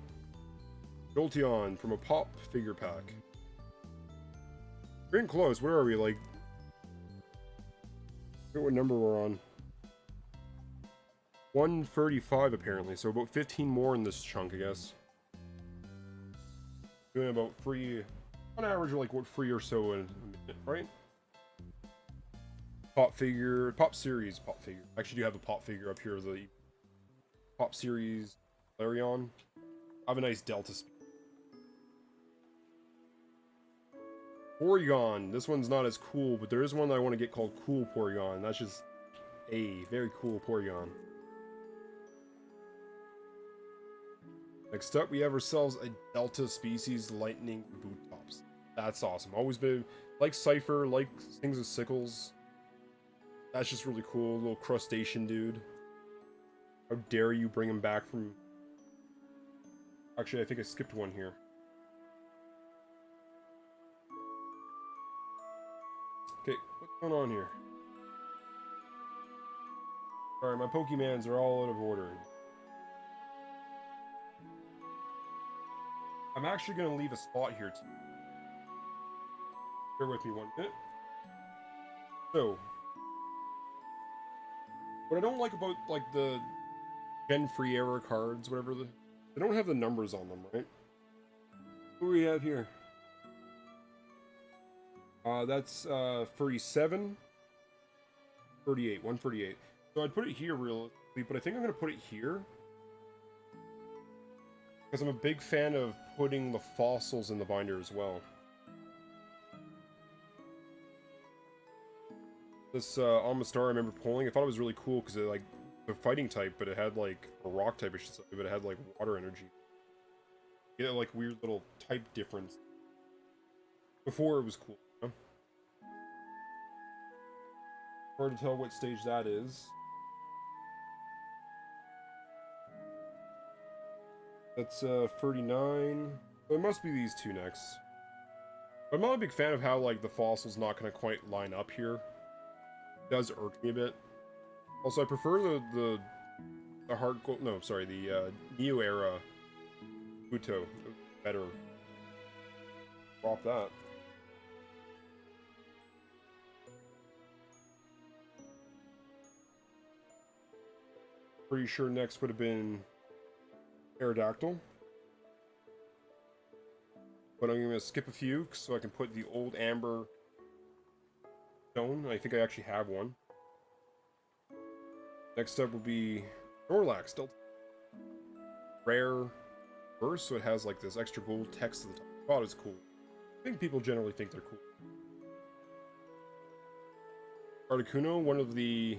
Speaker 1: Jolteon from a Pop figure pack. We're getting close. Where are we? Like... I forget what number we're on. 135 apparently, so about 15 more in this chunk, I guess. Doing about free, on average, like what, 3 or so a minute, right? Pop figure, Pop Series Pop figure. I actually do have a Pop figure up here, the Pop Series Larion. I have a nice Delta speed. Porygon. This one's not as cool, but there is one that I want to get called Cool Porygon. That's just a very cool Porygon. Next up, we have ourselves a Delta Species Lightning Boot Tops. That's awesome. Always been, like Cypher, like things with sickles. That's just really cool. Little crustacean dude. How dare you bring him back from... Actually, I think I skipped one here. Okay, what's going on here? Alright, my Pokemons are all out of order. I'm actually going to leave a spot here too. Bear with me 1 minute. So, what I don't like about like the Gen Free era cards, whatever, they don't have the numbers on them, right? What do we have here? That's 37, 38, 138. So I'd put it here realistically, but I think I'm going to put it here. Because I'm a big fan of putting the fossils in the binder as well. This Amistar I remember pulling, I thought it was really cool because it like the fighting type, but it had like a rock type, I should say, but it had like water energy. You know, like weird little type difference. Before it was cool, you know? Hard to tell what stage that is. That's 39. So it must be these two next. But I'm not a big fan of how like the fossil's not going to quite line up here. It does irk me a bit. Also, I prefer the Heart Gold. No, sorry, the Neo era Buto. Better. Drop that. Pretty sure next would have been Aerodactyl. But I'm going to skip a few so I can put the old Amber Stone. I think I actually have one. Next up will be Snorlax. Delta. Rare verse, so it has like this extra gold text at the top. I thought it's cool. I think people generally think they're cool. Articuno, one of the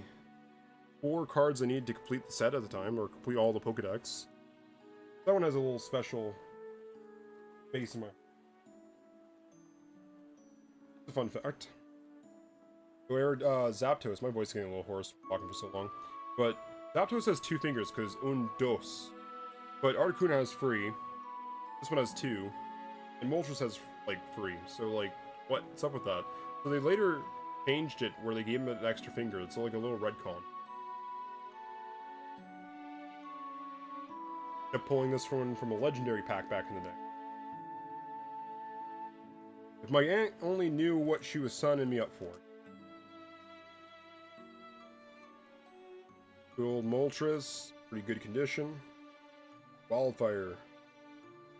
Speaker 1: 4 cards I needed to complete the set at the time, or complete all the Pokedex. That one has a little special space in my... It's a fun fact. So Zapdos, my voice is getting a little hoarse talking for so long. But Zapdos has 2 fingers because un, dos. But Articuno has 3. This one has 2. And Moltres has, like, 3. So, like, what's up with that? So they later changed it where they gave him an extra finger. It's like a little retcon. Kept pulling this from a legendary pack back in the day. If my aunt only knew what she was signing me up for. Good old Moltres, pretty good condition. Wildfire.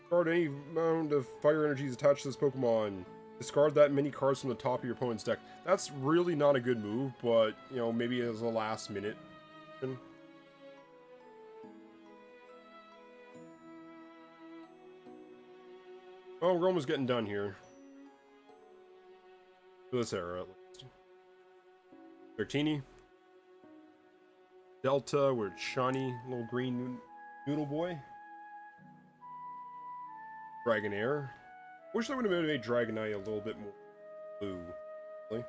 Speaker 1: Discard any amount of fire energies attached to this Pokemon. Discard that many cards from the top of your opponent's deck. That's really not a good move, but, you know, maybe as a last minute. Oh, we're almost getting done here. For this era, at least. Victini. Delta, we're Shawnee, little green noodle boy. Dragonair. Wish they would have made Dragonite a little bit more blue. Really.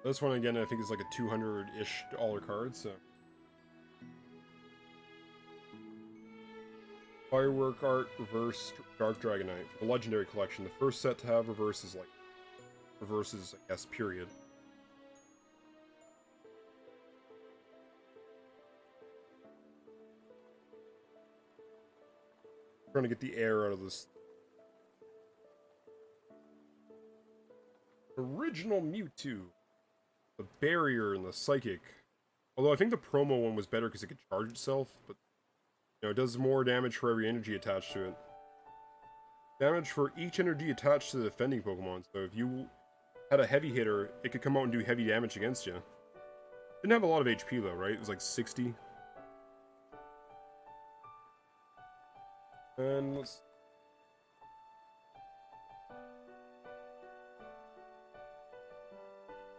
Speaker 1: This one again, I think is like a $200-ish card, so. Firework art, reverse Dark Dragonite. The Legendary Collection. The first set to have reverses, like. Reverses, I guess, period. Trying to get the air out of this. Original Mewtwo. The Barrier and the Psychic. Although I think the promo one was better because it could charge itself, but you know, it does more damage for every energy attached to it. Damage for each energy attached to the defending Pokemon. So if you had a heavy hitter, it could come out and do heavy damage against you. Didn't have a lot of HP though, right? It was like 60. And let's...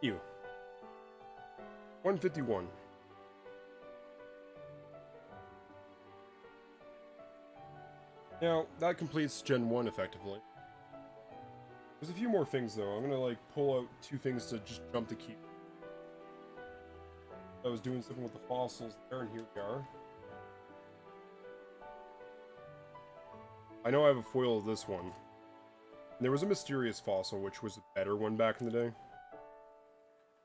Speaker 1: Ew. 151. Now, that completes Gen 1 effectively. There's a few more things though. I'm gonna like pull out 2 things to just jump the key. I was doing something with the fossils there, and here we are. I know I have a foil of this one. And there was a mysterious fossil, which was a better one back in the day.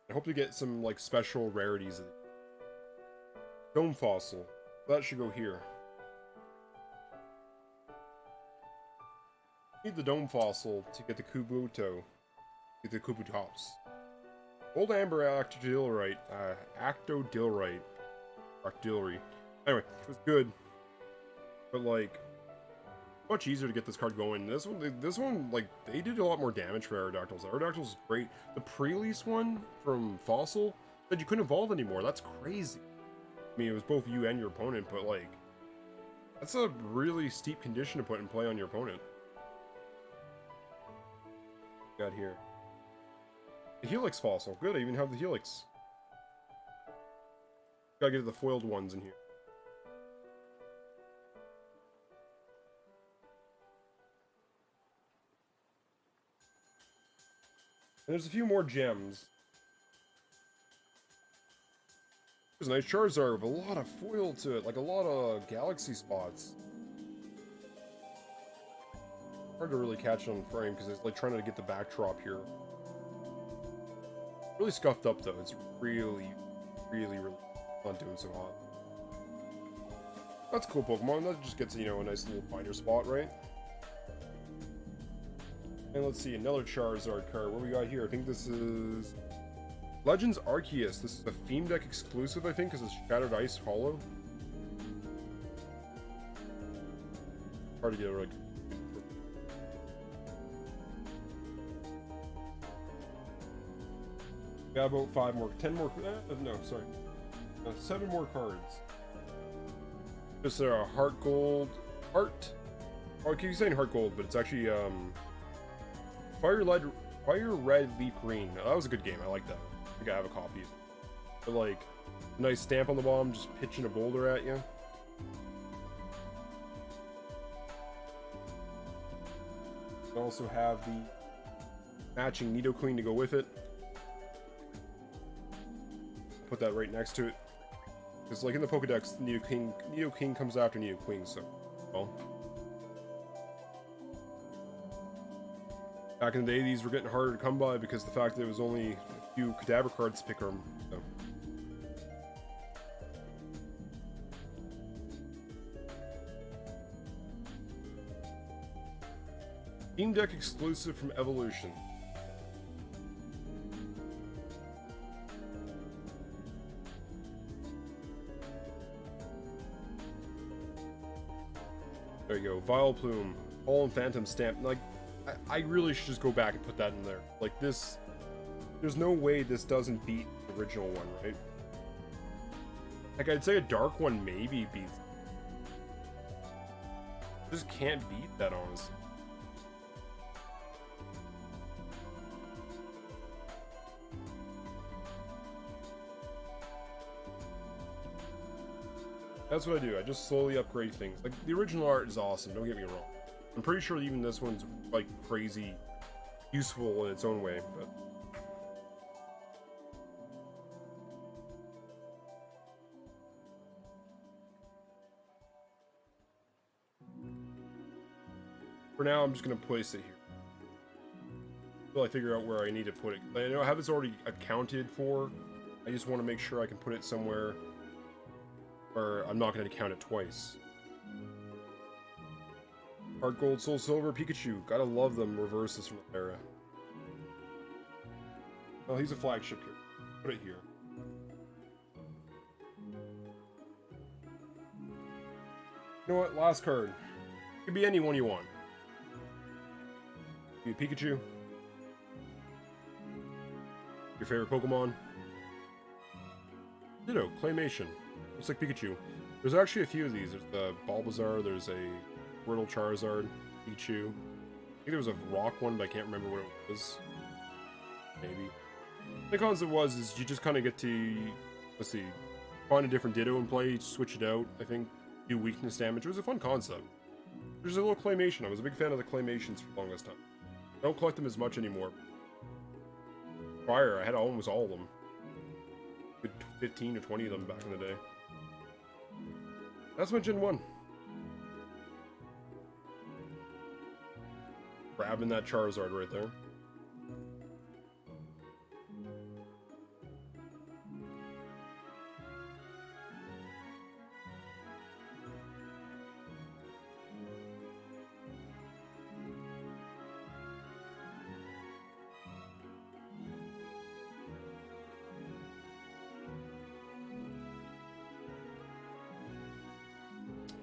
Speaker 1: I hope to get some like special rarities. Dome fossil. That should go here. Need the dome fossil to get the Kubuto. Get the Kubutops. Old Amber Actodilrite. Actodilrite. Anyway, it was good. But like, much easier to get this card going. This one, like, they did a lot more damage for Aerodactyls. Aerodactyls is great. The pre-release one from Fossil said you couldn't evolve anymore. That's crazy. I mean, it was both you and your opponent, but like, that's a really steep condition to put in play on your opponent. Got here. The Helix Fossil. Good, I even have the Helix. Gotta get the foiled ones in here. And there's a few more gems. There's a nice Charizard with a lot of foil to it, like a lot of galaxy spots. Hard to really catch it on frame because it's like trying to get the backdrop here. Really scuffed up though. It's really not doing so hot. That's a cool Pokemon. That just gets, you know, a nice little binder spot, right? And let's see, another Charizard card. What we got here? I think this is Legends Arceus. This is a Theme Deck exclusive, I think, because it's Shattered Ice Hollow. Hard to get like. Got about 5 more, 10 more. No, sorry, 7 more cards. Just a Heart Gold, Heart. Oh, I keep saying Heart Gold, but it's actually Fire Red Leaf Green. Now, that was a good game. I like that. I think I have a copy. But like, a nice stamp on the bottom, just pitching a boulder at you. We also have the matching Nidoqueen to go with it. Put that right next to it. Because like in the Pokedex, Nidoking comes after Nidoqueen, so well. Back in the day, these were getting harder to come by because the fact that it was only a few Cadaver cards to pick them. So. Team Deck exclusive from Evolution. There you go. Vileplume, Fallen Phantom stamp. Like, I really should just go back and put that in there. Like this, there's no way this doesn't beat the original one, right? Like I'd say a dark one maybe beats. Just can't beat that, honestly. That's what I do. I just slowly upgrade things. Like, the original art is awesome, don't get me wrong. I'm pretty sure even this one's, like, crazy useful in its own way, but... For now, I'm just gonna place it here. Until I figure out where I need to put it. I know I have this already accounted for. I just want to make sure I can put it somewhere where I'm not going to count it twice. Heart Gold, Soul Silver, Pikachu. Gotta love them reverses from the era. Oh, he's a flagship here. Put it here. You know what? Last card. It could be anyone you want. Be Pikachu. Your favorite Pokemon. Ditto, Claymation. Looks like Pikachu. There's actually a few of these. There's the Bulbasaur, there's a Squirtle, Charizard, Pikachu. I think there was a rock one, but I can't remember what it was. Maybe. The concept is you just kind of get to, let's see, find a different Ditto and play, switch it out, I think, do weakness damage. It was a fun concept. There's a little Claymation. I was a big fan of the Claymations for the longest time. I don't collect them as much anymore. Prior, I had almost all of them. Good 15 or 20 of them back in the day. That's my Gen 1. Grabbing that Charizard right there.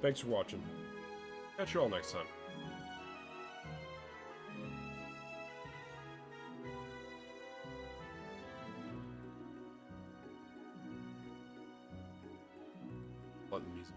Speaker 1: Thanks for watching. Catch you all next time. Button music.